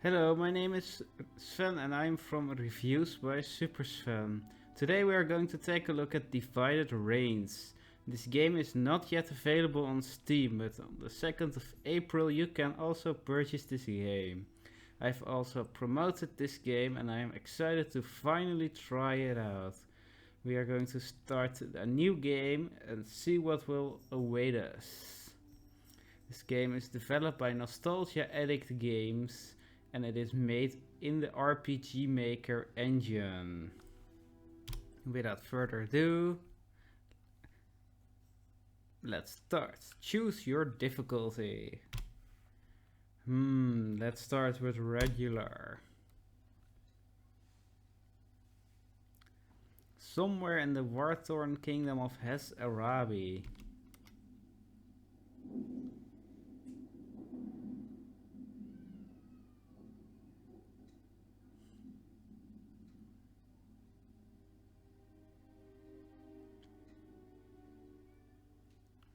Hello, my name is Sven and I'm from Reviews by Supersven. Today we are going to take a look at Divided Reigns. This game is not yet available on Steam, but on the 2nd of April you can also purchase this game. I've also promoted this game and I am excited to finally try it out. We are going to start a new game and see what will await us. This game is developed by Nostalgia Addict Games and it is made in the RPG Maker engine. Without further ado, let's start. Choose your difficulty. Let's start with regular. Somewhere in the war-torn kingdom of Hes Arabi.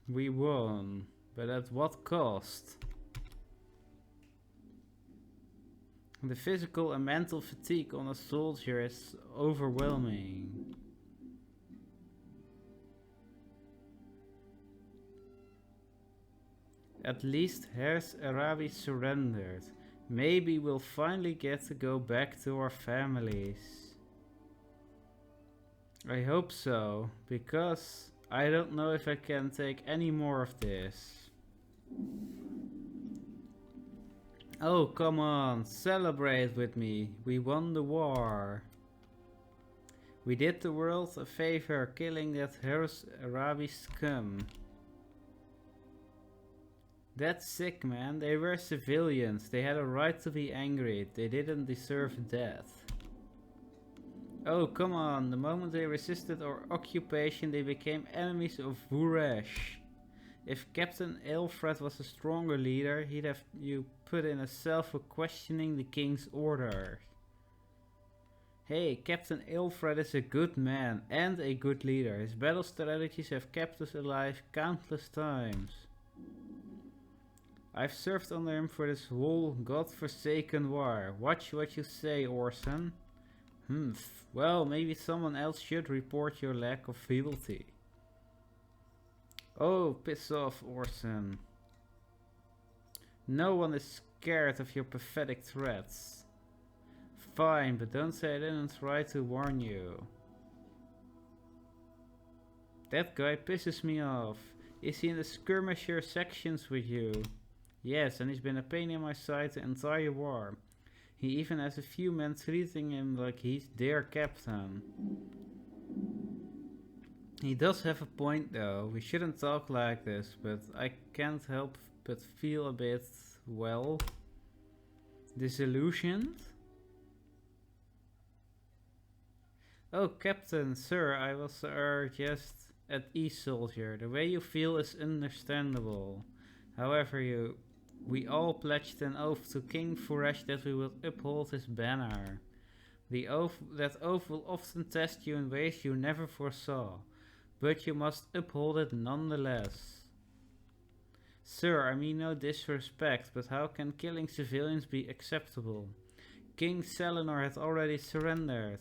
We won, but at what cost? The physical and mental fatigue on a soldier is overwhelming. At least Hes Arabi surrendered. Maybe we'll finally get to go back to our families. I hope so, because I don't know if I can take any more of this. Oh, come on, celebrate with me. We won the war. We did the world a favor killing that Hes Arabi scum. That's sick, man. They were civilians. They had a right to be angry. They didn't deserve death. Oh, come on. The moment they resisted our occupation, they became enemies of Vuresh. If Captain Alfred was a stronger leader, he'd have you put in a cell for questioning the king's orders. Hey, Captain Alfred is a good man and a good leader. His battle strategies have kept us alive countless times. I've served under him for this whole godforsaken war. Watch what you say, Orson. Well, maybe someone else should report your lack of fealty. Oh, piss off, Orson. No one is scared of your pathetic threats. Fine, but don't say I didn't try to warn you. That guy pisses me off. Is he in the skirmisher sections with you? Yes, and he's been a pain in my side the entire war. He even has a few men treating him like he's their captain. He does have a point though. We shouldn't talk like this, but I can't help but feel a bit, well, disillusioned. Oh, Captain, sir, I was just at ease, soldier. The way you feel is understandable. However, we all pledged an oath to King Vuresh that we would uphold his banner. That oath will often test you in ways you never foresaw, but you must uphold it nonetheless. Sir, I mean no disrespect, but how can killing civilians be acceptable? King Selenor had already surrendered.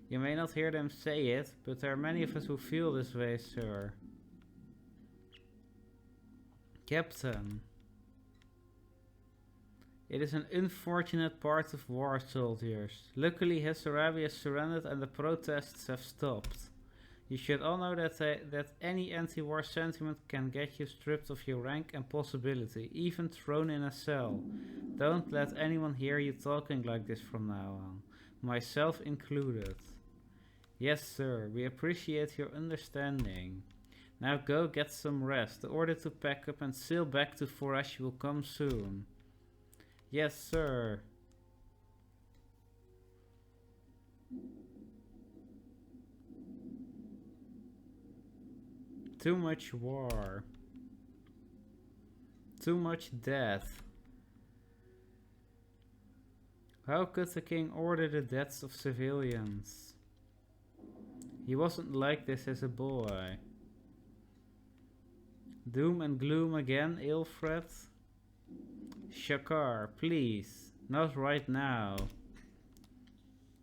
You may not hear them say it, but there are many of us who feel this way, sir. Captain. It is an unfortunate part of war, soldiers. Luckily, Hes Arabi has surrendered and the protests have stopped. You should all know that any anti-war sentiment can get you stripped of your rank and possibility, even thrown in a cell. Don't let anyone hear you talking like this from now on, myself included. Yes, sir, we appreciate your understanding. Now go get some rest. The order to pack up and sail back to Vuresh will come soon. Yes, sir. Too much war. Too much death. How could the king order the deaths of civilians? He wasn't like this as a boy. Doom and gloom again, Alfred? Shakar, please. Not right now.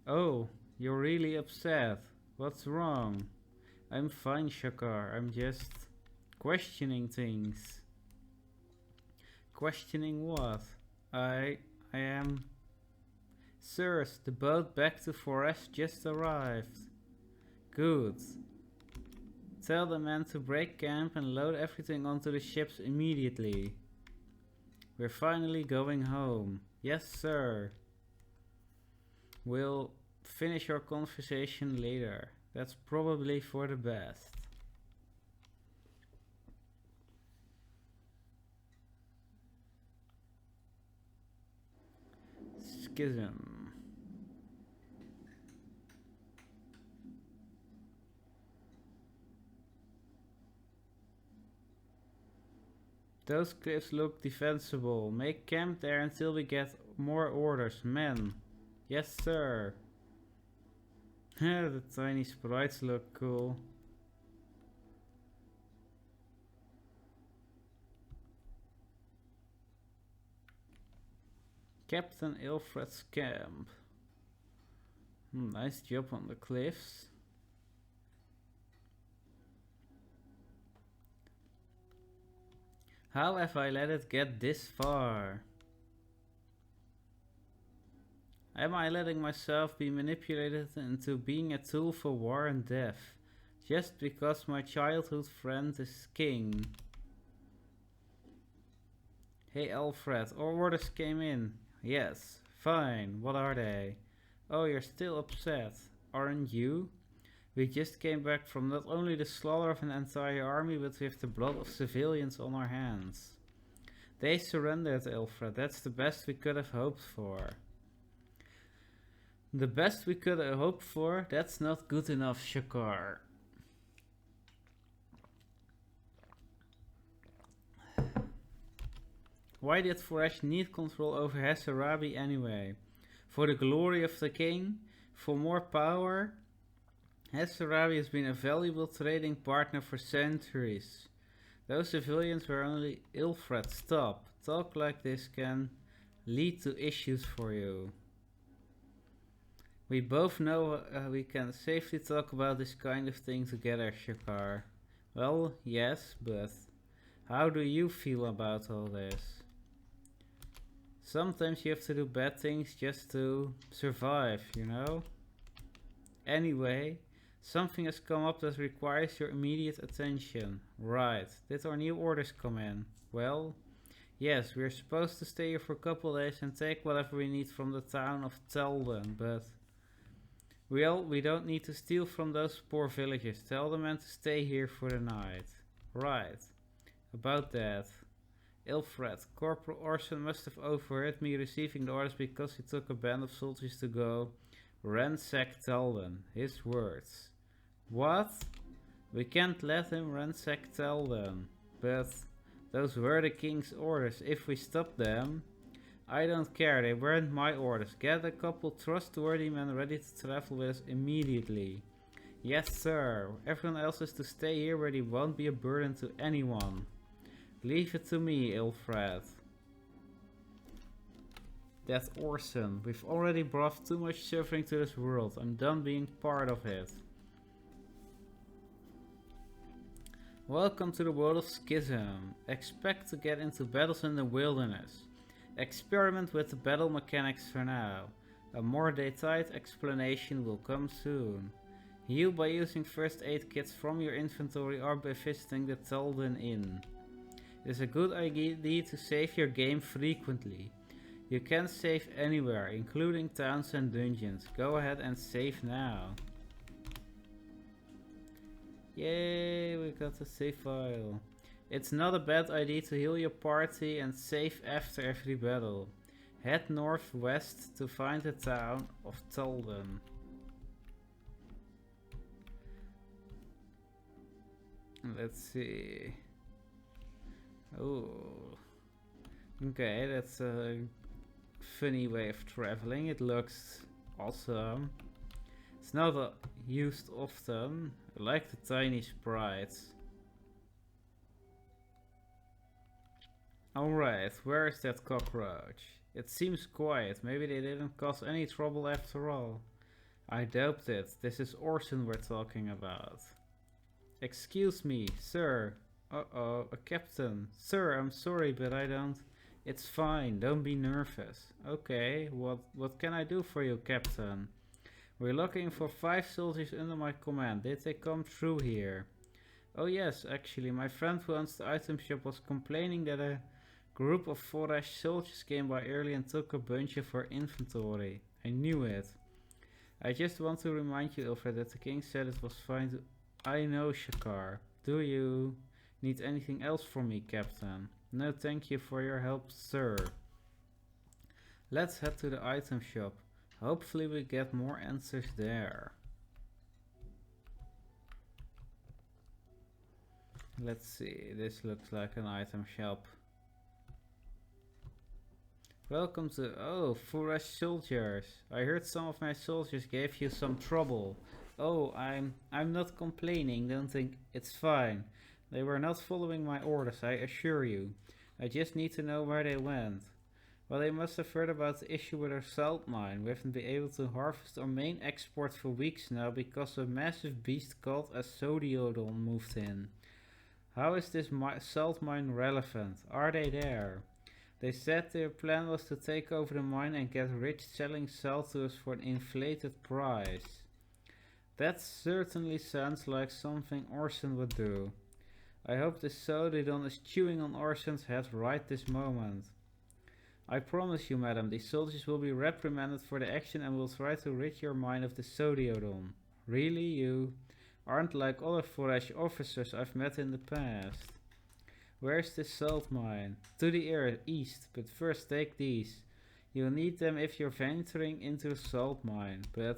Oh, you're really upset. What's wrong? I'm fine, Shakar. I'm just questioning things. Questioning what? I am... Sirs, the boat back to Forest just arrived. Good. Tell the men to break camp and load everything onto the ships immediately. We're finally going home. Yes, sir. We'll finish our conversation later. That's probably for the best. Schism. Those cliffs look defensible. Make camp there until we get more orders. Men. Yes, sir. The tiny sprites look cool. Captain Ilfred's camp. Nice job on the cliffs. How have I let it get this far? Am I letting myself be manipulated into being a tool for war and death, just because my childhood friend is king? Hey Alfred, our orders came in. Yes, fine, what are they? Oh, you're still upset, aren't you? We just came back from not only the slaughter of an entire army, but with the blood of civilians on our hands. They surrendered, Alfred. That's the best we could have hoped for. The best we could have hoped for? That's not good enough, Shakar. Why did Foresh need control over Hassarabi anyway? For the glory of the king? For more power? Hassarabi has been a valuable trading partner for centuries. Those civilians were only Ilfred. Stop. Talk like this can lead to issues for you. We both know we can safely talk about this kind of thing together, Shakar. Well, yes, but how do you feel about all this? Sometimes you have to do bad things just to survive, you know? Anyway, something has come up that requires your immediate attention. Right, did our new orders come in? Well, yes, we're supposed to stay here for a couple days and take whatever we need from the town of Telden, but... Well, we don't need to steal from those poor villagers. Tell the men to stay here for the night. Right, about that. Ilfred, Corporal Orson must have overheard me receiving the orders because he took a band of soldiers to go ransack Telden. His words. What? We can't let him ransack Telden. But those were the king's orders. If we stop them... I don't care, they weren't my orders. Get a couple trustworthy men ready to travel with us immediately. Yes, sir. Everyone else is to stay here where they won't be a burden to anyone. Leave it to me, Ilfred. That Orson. We've already brought too much suffering to this world. I'm done being part of it. Welcome to the world of Schism. Expect to get into battles in the wilderness. Experiment with the battle mechanics for now. A more detailed explanation will come soon. Heal by using first aid kits from your inventory or by visiting the Telden Inn. It is a good idea to save your game frequently. You can save anywhere, including towns and dungeons. Go ahead and save now. Yay, we got a save file. It's not a bad idea to heal your party and save after every battle. Head northwest to find the town of Telden. Let's see. Oh, okay, that's a funny way of traveling. It looks awesome. It's not used often. I like the tiny sprites. Alright, where is that cockroach? It seems quiet. Maybe they didn't cause any trouble after all. I doubt it. This is Orson we're talking about. Excuse me, sir. Uh-oh, a captain. Sir, I'm sorry, but I don't... It's fine, don't be nervous. Okay, what can I do for you, captain? We're looking for 5 soldiers under my command. Did they come through here? Oh yes, actually, my friend who owns the item shop was complaining that a group of Forage soldiers came by early and took a bunch of our inventory. I knew it. I just want to remind you, Ilfred, that the king said it was fine to... I know, Shakar. Do you need anything else from me, Captain? No, thank you for your help, sir. Let's head to the item shop. Hopefully we get more answers there. Let's see, this looks like an item shop. Welcome to... Oh, Forage soldiers. I heard some of my soldiers gave you some trouble. Oh, I'm not complaining, don't think it's fine. They were not following my orders, I assure you. I just need to know where they went. Well, they must have heard about the issue with our salt mine. We haven't been able to harvest our main export for weeks now because a massive beast called a Sodiodon moved in. How is this salt mine relevant? Are they there? They said their plan was to take over the mine and get rich selling salt to us for an inflated price. That certainly sounds like something Orson would do. I hope the Sodiodon is chewing on Orson's head right this moment. I promise you, madam, these soldiers will be reprimanded for the action and will try to rid your mine of the Sodiodon. Really, you aren't like other Forage officers I've met in the past. Where's the salt mine? To the east, but first take these. You'll need them if you're venturing into the salt mine, but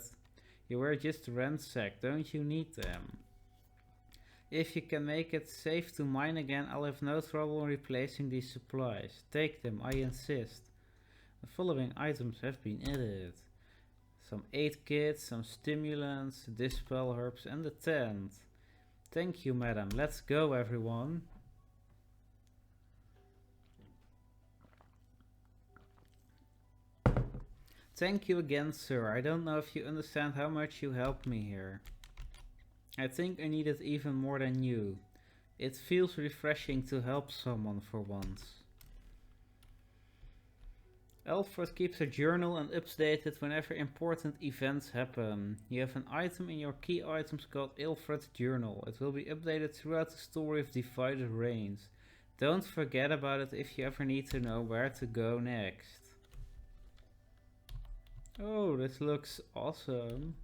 you were just ransacked, don't you need them? If you can make it safe to mine again, I'll have no trouble replacing these supplies. Take them, I insist. The following items have been added. Some aid kits, some stimulants, dispel herbs and a tent. Thank you, madam. Let's go, everyone. Thank you again, sir. I don't know if you understand how much you helped me here. I think I need it even more than you. It feels refreshing to help someone for once. Alfred keeps a journal and updates it whenever important events happen. You have an item in your key items called Alfred's Journal. It will be updated throughout the story of Divided Reigns. Don't forget about it if you ever need to know where to go next. Oh, this looks awesome.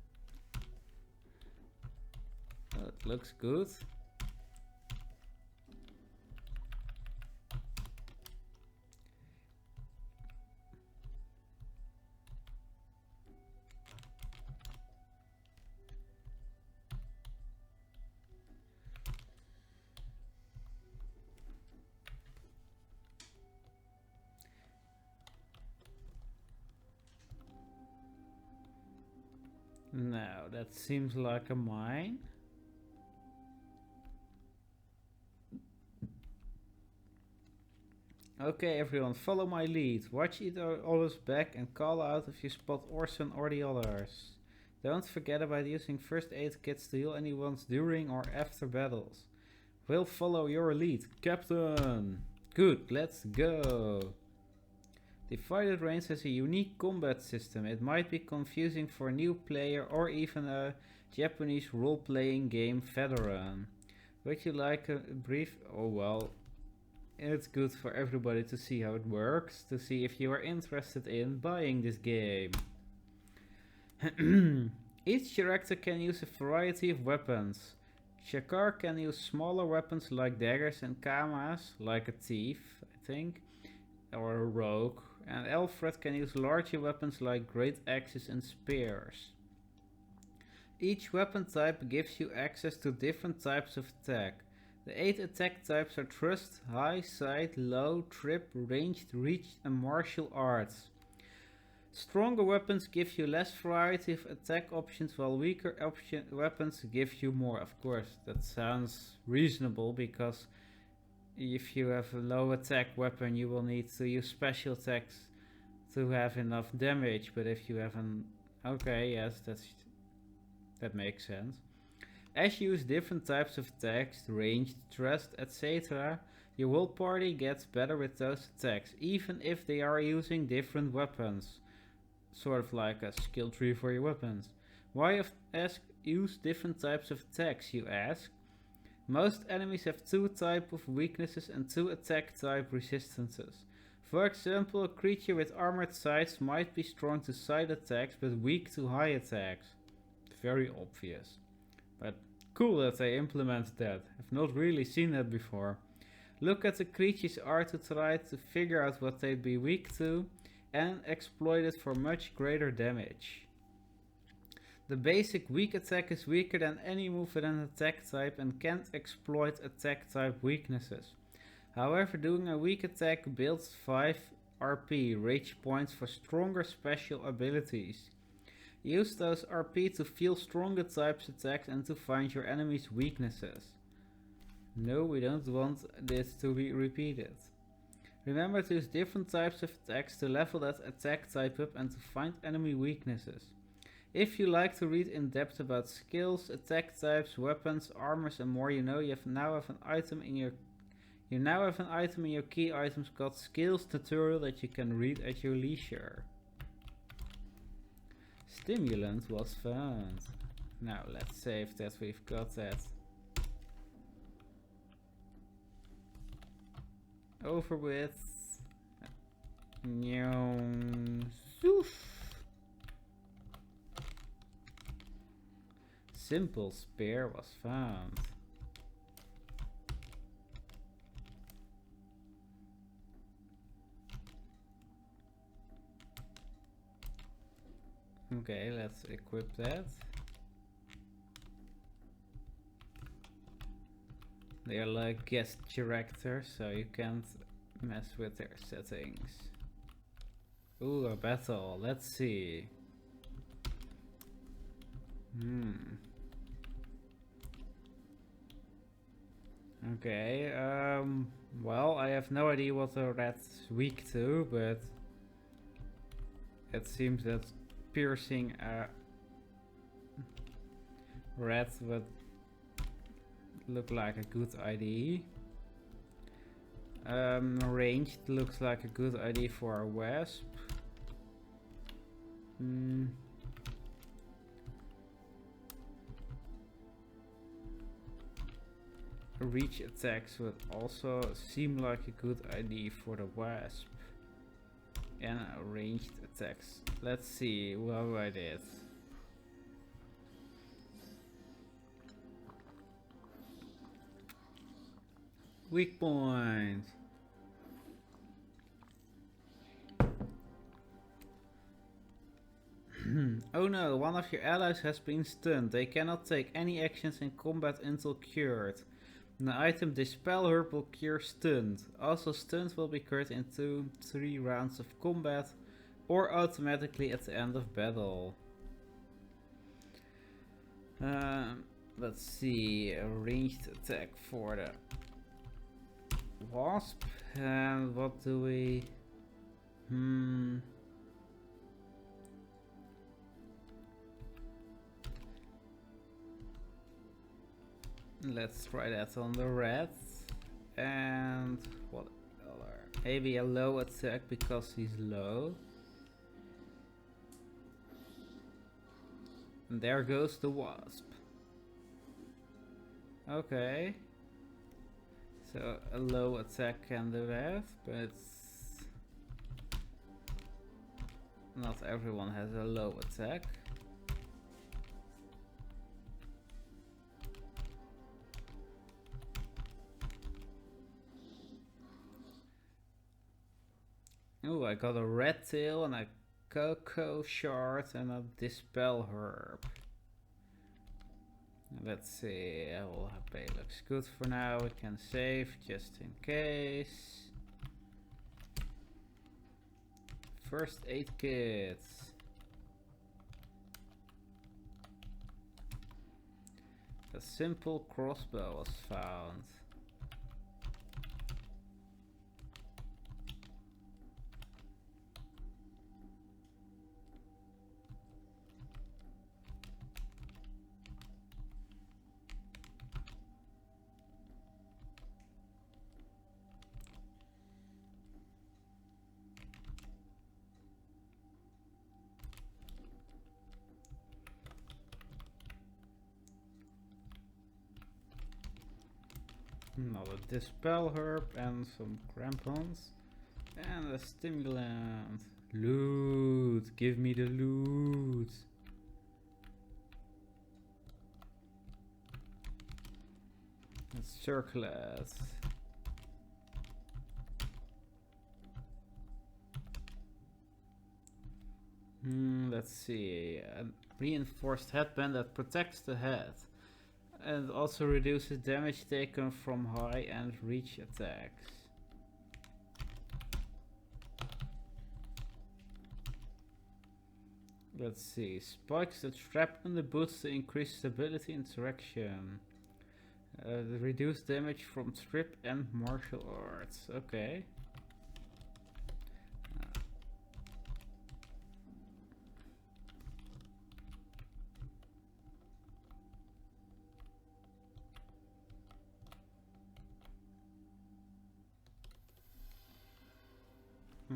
That looks good. Now, that seems like a mine. Okay, everyone, follow my lead. Watch either others back and call out if you spot Orson or the others. Don't forget about using first aid kits to heal anyone during or after battles. We'll follow your lead, Captain. Good, let's go. Divided Reigns has a unique combat system. It might be confusing for a new player or even a Japanese role-playing game veteran. Would you like a brief... Oh well, it's good for everybody to see how it works, to see if you are interested in buying this game. Each character can use a variety of weapons. Shakar can use smaller weapons like daggers and kamas, like a thief, I think, or a rogue. And Alfred can use larger weapons like great axes and spears. Each weapon type gives you access to different types of attack. The 8 attack types are thrust, high, side, low, trip, ranged, reach and martial arts. Stronger weapons give you less variety of attack options, while weaker weapons give you more. Of course, that sounds reasonable, because if you have a low attack weapon, you will need to use special attacks to have enough damage, but if you have an... Okay, yes, that makes sense. As you use different types of attacks, ranged, thrust, etc., your whole party gets better with those attacks, even if they are using different weapons. Sort of like a skill tree for your weapons. Why use different types of attacks, you ask? Most enemies have 2 type of weaknesses and 2 attack type resistances. For example, a creature with armored sides might be strong to side attacks but weak to high attacks. Very obvious. But cool that they implemented that. I've not really seen that before. Look at the creature's art to try to figure out what they'd be weak to and exploit it for much greater damage. The basic weak attack is weaker than any move with an attack type and can't exploit attack type weaknesses. However, doing a weak attack builds 5 RP, rage points for stronger special abilities. Use those RP to feel stronger types attacks and to find your enemy's weaknesses. No, we don't want this to be repeated. Remember to use different types of attacks to level that attack type up and to find enemy weaknesses. If you like to read in depth about skills, attack types, weapons, armors and more, you now have an item in your key items called skills tutorial that you can read at your leisure. Stimulant was found. Now let's save that we've got that. Over with. Simple spear was found. Okay, let's equip that. They are like guest characters, so you can't mess with their settings. Ooh, a battle. Let's see. Okay, well, I have no idea what the rat's weak to, but it seems that piercing a rat would look like a good idea. Ranged looks like a good idea for a wasp. Reach attacks would also seem like a good idea for the wasp. And ranged attacks. Let's see what I did. Weak point. Oh no, one of your allies has been stunned. They cannot take any actions in combat until cured. The item Dispel Herb will cure stunned. Also, stunned will be cured in 2-3 rounds of combat or automatically at the end of battle. Let's see, a ranged attack for the wasp. And what do we... Let's try that on the rat. And what color? Maybe a low attack because he's low. And there goes the wasp. Okay. So a low attack can do that, but not everyone has a low attack. Oh, I got a red tail and a cocoa shard and a dispel herb. Let's see, pay looks good for now. We can save just in case. First aid kit. A simple crossbow was found. Another dispel herb and some crampons. And a stimulant. Loot! Give me the loot! Let's circle it. Let's see. A reinforced headband that protects the head. And also reduces damage taken from high and reach attacks. Let's see. Spikes that trap on the boots to increase stability and traction. Reduce damage from trip and martial arts. Okay.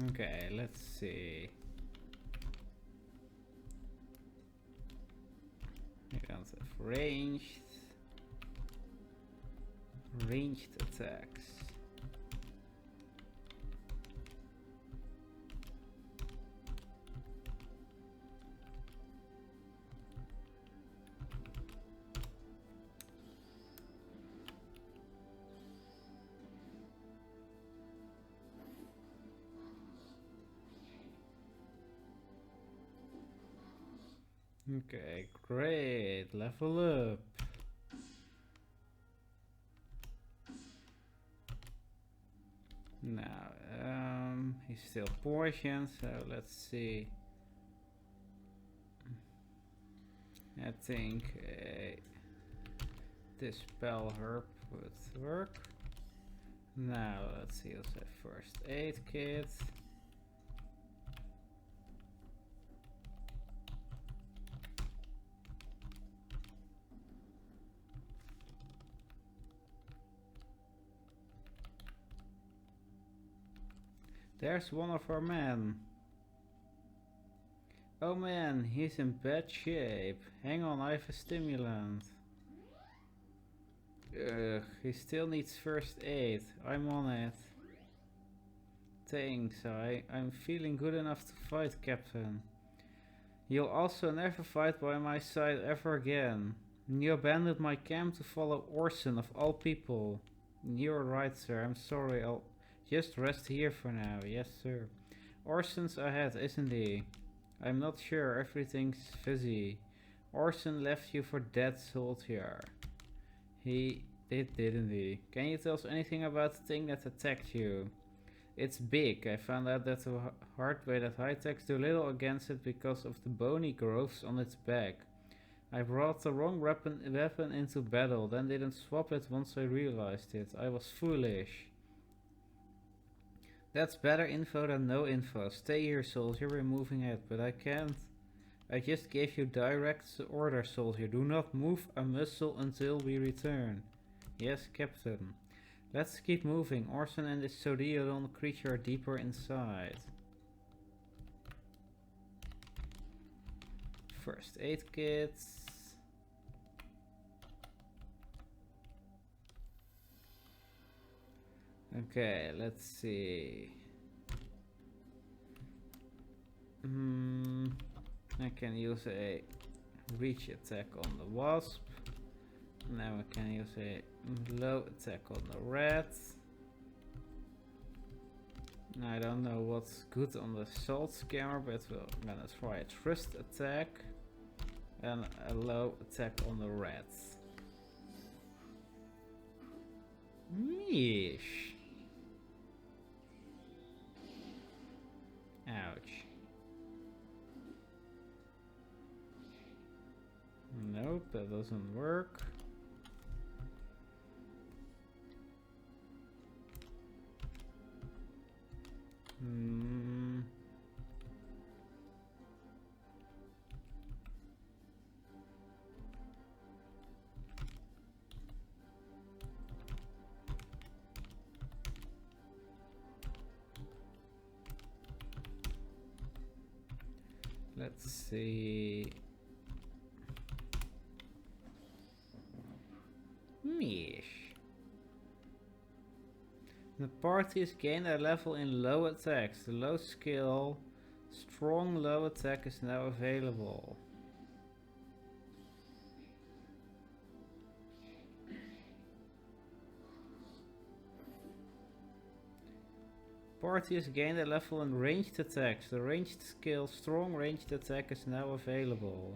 Okay, let's see. We don't have ranged attacks. Okay, great. Level up. Now, he's still poisoned, so let's see. I think dispel herb would work. Now, let's see, also first aid kit. There's one of our men. Oh man, he's in bad shape. Hang on, I have a stimulant. Ugh, he still needs first aid. I'm on it. Thanks, I'm feeling good enough to fight, Captain. You'll also never fight by my side ever again. You abandoned my camp to follow Orson of all people. You're right, sir. I'm sorry. I'll just rest here for now. Yes, sir. Orson's ahead, isn't he? I'm not sure. Everything's fuzzy. Orson left you for dead soldier. He did, didn't he? Can you tell us anything about the thing that attacked you? It's big. I found out that the hard way that high-techs do little against it because of the bony growths on its back. I brought the wrong weapon into battle, then didn't swap it once I realized it. I was foolish. That's better info than no info. Stay here, soldier. We're moving ahead, but I can't. I just gave you direct order, soldier. Do not move a muscle until we return. Yes, Captain. Let's keep moving. Orson and this Sodiodon creature are deeper inside. First aid kits. Okay, let's see. I can use a reach attack on the wasp. Now I can use a low attack on the rat. I don't know what's good on the salt scammer, but I'm gonna try a thrust attack and a low attack on the rat. Yeesh. Ouch. Nope, that doesn't work. Let's see. Mish. The party is gained a level in low attacks. The low skill, strong low attack is now available. Party has gained a level in ranged attacks. The ranged skill, strong ranged attack is now available.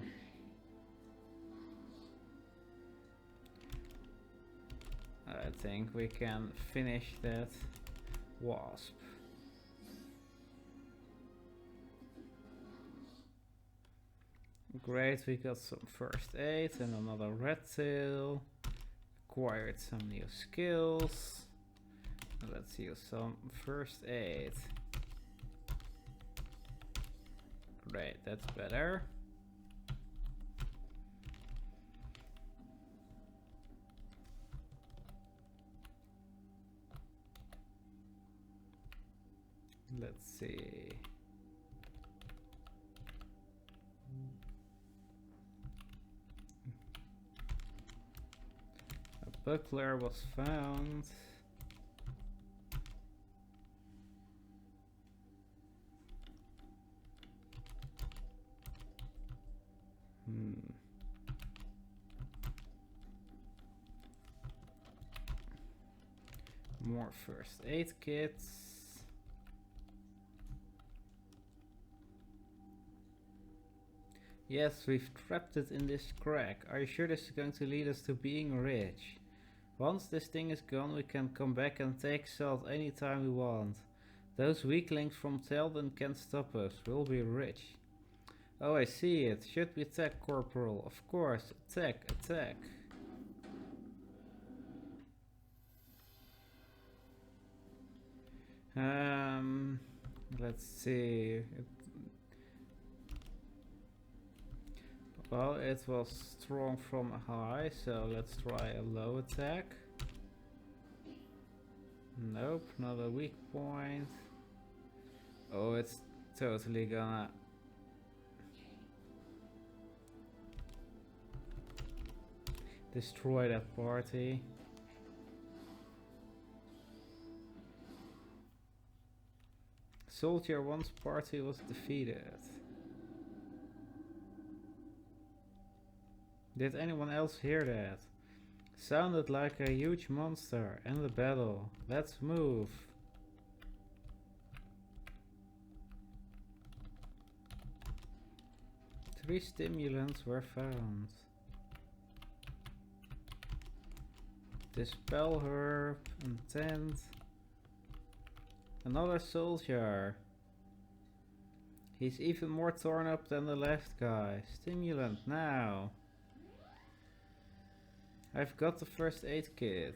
I think we can finish that wasp. Great, we got some first aid and another red tail. Acquired some new skills. Let's use some first aid. Great, that's better. Let's see. A buckler was found. More first aid kits. Yes, we've trapped it in this crack. Are you sure this is going to lead us to being rich? Once this thing is gone, we can come back and take salt anytime we want. Those weaklings from Telden can't stop us. We'll be rich. Oh, I see it. Should we attack, Corporal? Of course. Attack, attack. Let's see. Well, it was strong from high, so let's try a low attack. Nope, not a weak point. Oh, it's totally gonna... destroy that party. Soldier 1's party was defeated. Did anyone else hear that? Sounded like a huge monster and a battle. Let's move. Three stimulants were found. Dispel herb and tent. Another soldier. He's even more torn up than the left guy. Stimulant now. I've got the first aid kit.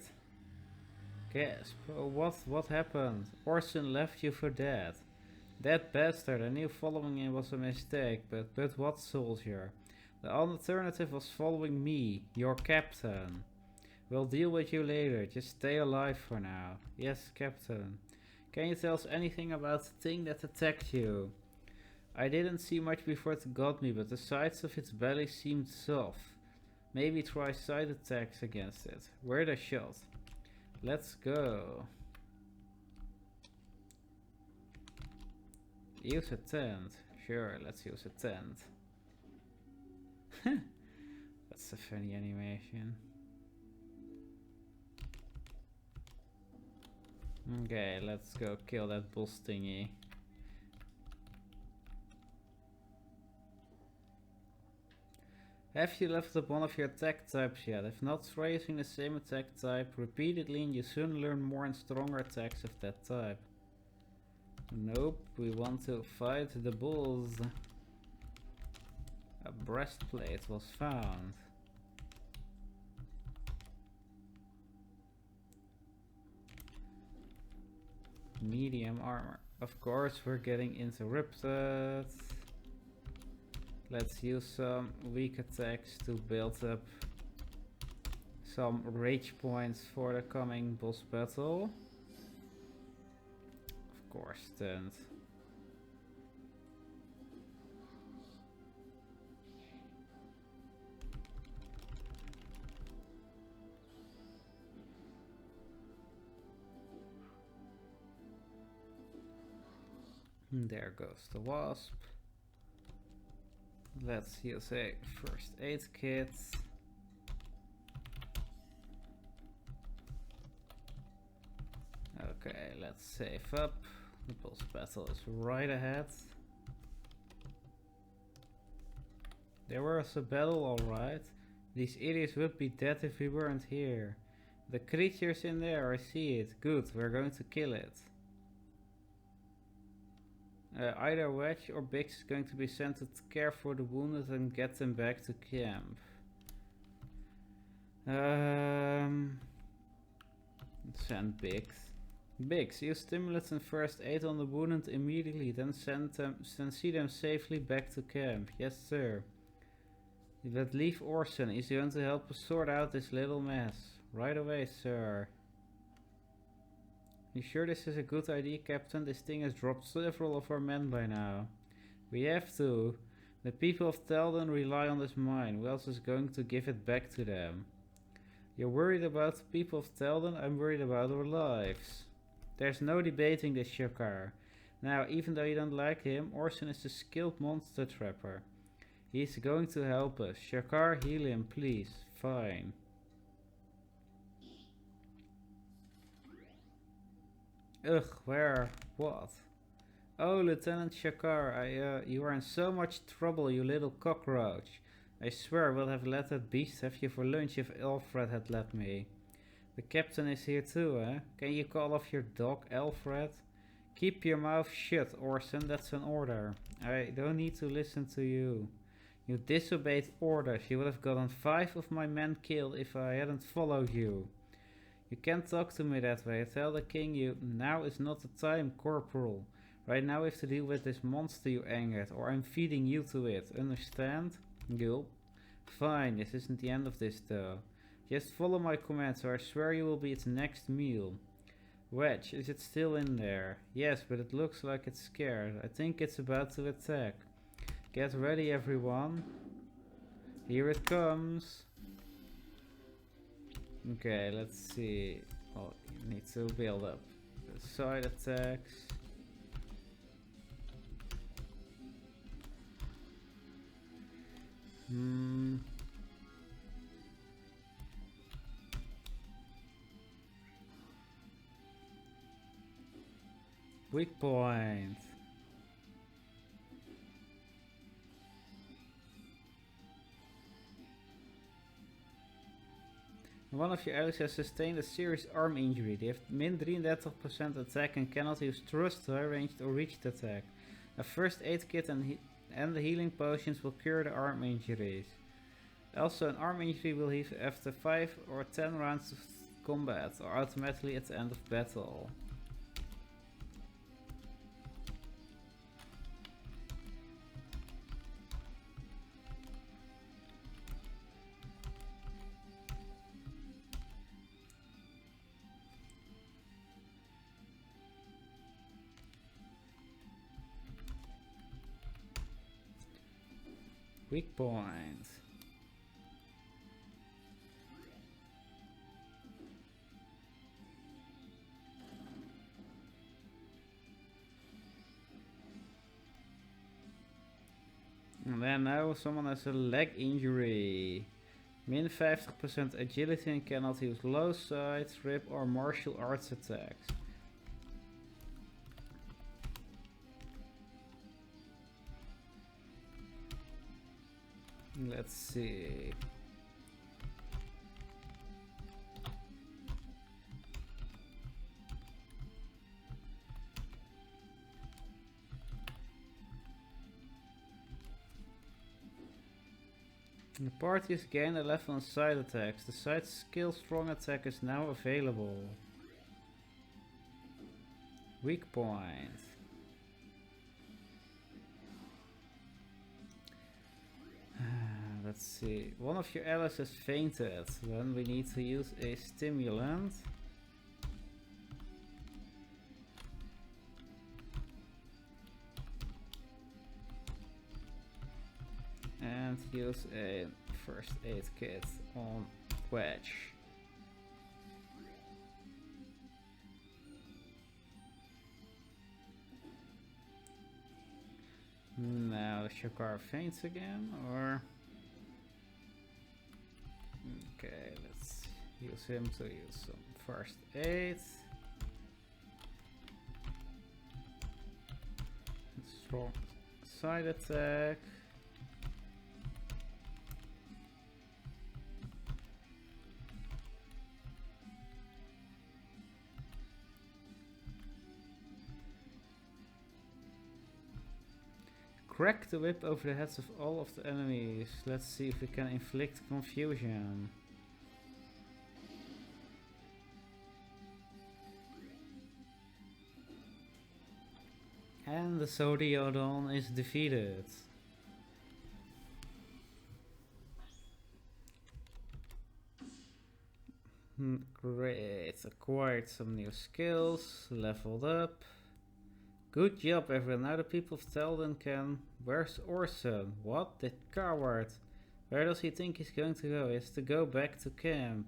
Gasp. Oh, what happened? Orson left you for dead. That bastard, I knew following him was a mistake, but what soldier? The alternative was following me, your captain. We'll deal with you later, just stay alive for now. Yes, captain. Can you tell us anything about the thing that attacked you? I didn't see much before it got me, but the sides of its belly seemed soft. Maybe try side attacks against it. Where the shot? Let's go. Use a tent. Sure, let's use a tent. That's a funny animation. Okay, let's go kill that boss thingy. Have you leveled up one of your attack types yet? If not, try using the same attack type repeatedly and you soon learn more and stronger attacks of that type. Nope, we want to fight the bulls. A breastplate was found. Medium armor. Of course, we're getting interrupted. Let's use some weak attacks to build up some rage points for the coming boss battle. Of course, tent. There goes the wasp. Let's use a first aid kit. Okay, let's save up. The boss battle is right ahead. There was a battle, alright. These idiots would be dead if we weren't here. The creature's in there, I see it. Good, we're going to kill it. Either Wedge or Biggs is going to be sent to care for the wounded and get them back to camp. Send Biggs. Biggs, use stimulants and first aid on the wounded immediately, then see them safely back to camp. Yes, sir. But leave Orson. He's going to help us sort out this little mess. Right away, sir. You sure this is a good idea, Captain? This thing has dropped several of our men by now. We have to. The people of Teldon rely on this mine. Who else is going to give it back to them? You're worried about the people of Teldon, I'm worried about our lives. There's no debating this, Shakar. Now, even though you don't like him, Orson is a skilled monster trapper. He's going to help us. Shakar, heal him, please. Fine. Ugh, where? What? Oh, Lieutenant Shakar, you are in so much trouble, you little cockroach. I swear I would have let that beast have you for lunch if Alfred had let me. The captain is here too, eh? Can you call off your dog, Alfred? Keep your mouth shut, Orson, that's an order. I don't need to listen to you. You disobeyed orders. You would have gotten 5 of my men killed if I hadn't followed you. You can't talk to me that way. Tell the king now is not the time, Corporal. Right now we have to deal with this monster you angered, or I'm feeding you to it. Understand? Gulp. Fine, this isn't the end of this though. Just follow my commands, or I swear you will be its next meal. Wedge, is it still in there? Yes, but it looks like it's scared. I think it's about to attack. Get ready, everyone. Here it comes. Okay, let's see. Oh, you need to build up the side attacks. Weak point. One of your allies has sustained a serious arm injury. They have min 33% attack and cannot use thrust, high ranged or reached attack. A first aid kit and the healing potions will cure the arm injuries. Also, an arm injury will heal after 5 or 10 rounds of combat or automatically at the end of battle. Weak point. And then now someone has a leg injury. Min 50% agility and cannot use low sides, rip or martial arts attacks. Let's see. The party has gained a level on side attacks. The side skill strong attack is now available. Weak point. Let's see. One of your allies has fainted. Then we need to use a stimulant. And use a first aid kit on Wedge. Now Shakar faints again, or... Okay, let's use him to use some first aid. Strong side attack. Crack the whip over the heads of all of the enemies. Let's see if we can inflict confusion. And the Zodiodon is defeated. Great, acquired some new skills, leveled up. Good job everyone, now the people of Telden can... Where's Orson? What? That coward! Where does he think he's going to go? He has to go back to camp.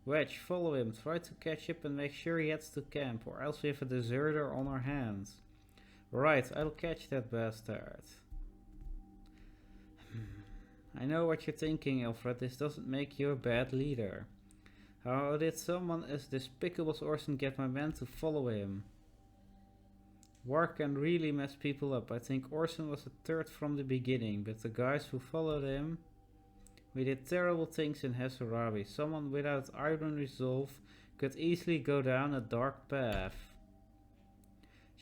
Wedge, follow him, try to catch up and make sure he heads to camp, or else we have a deserter on our hands. Right, I'll catch that bastard. I know what you're thinking, Alfred, this doesn't make you a bad leader. How did someone as despicable as Orson get my men to follow him? War can really mess people up. I think Orson was a third from the beginning, but the guys who followed him... We did terrible things in Hassurabi. Someone without iron resolve could easily go down a dark path.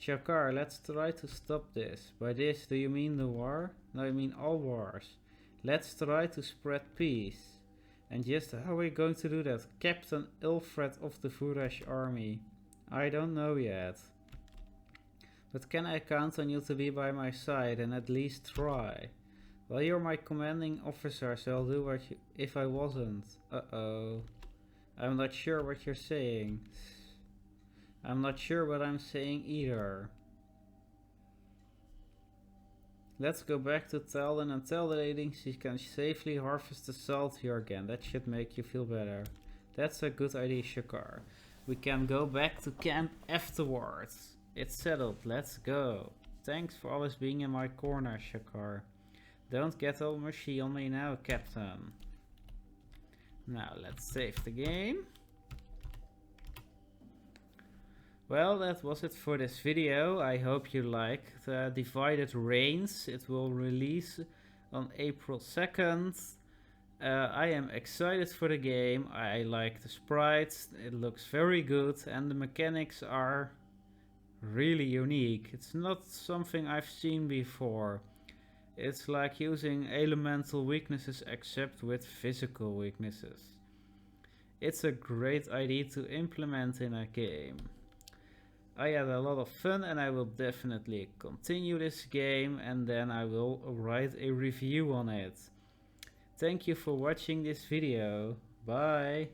Shakar, let's try to stop this. By this, do you mean the war? No, I mean all wars. Let's try to spread peace. And just how are we going to do that? Captain Alfred of the Furash army. I don't know yet. But can I count on you to be by my side and at least try? Well, you're my commanding officer, so I'll do what you... If I wasn't. Uh-oh. I'm not sure what you're saying. I'm not sure what I'm saying either. Let's go back to Talden and tell the lady she can safely harvest the salt here again. That should make you feel better. That's a good idea, Shakar. We can go back to camp afterwards. It's settled, let's go. Thanks for always being in my corner, Shakar. Don't get all mushy on me now, Captain. Now, let's save the game. Well, that was it for this video. I hope you liked Divided Reigns. It will release on April 2nd. I am excited for the game. I like the sprites. It looks very good and the mechanics are really unique. It's not something I've seen before. It's like using elemental weaknesses except with physical weaknesses. It's a great idea to implement in a game. I had a lot of fun and I will definitely continue this game and then I will write a review on it. Thank you for watching this video. Bye!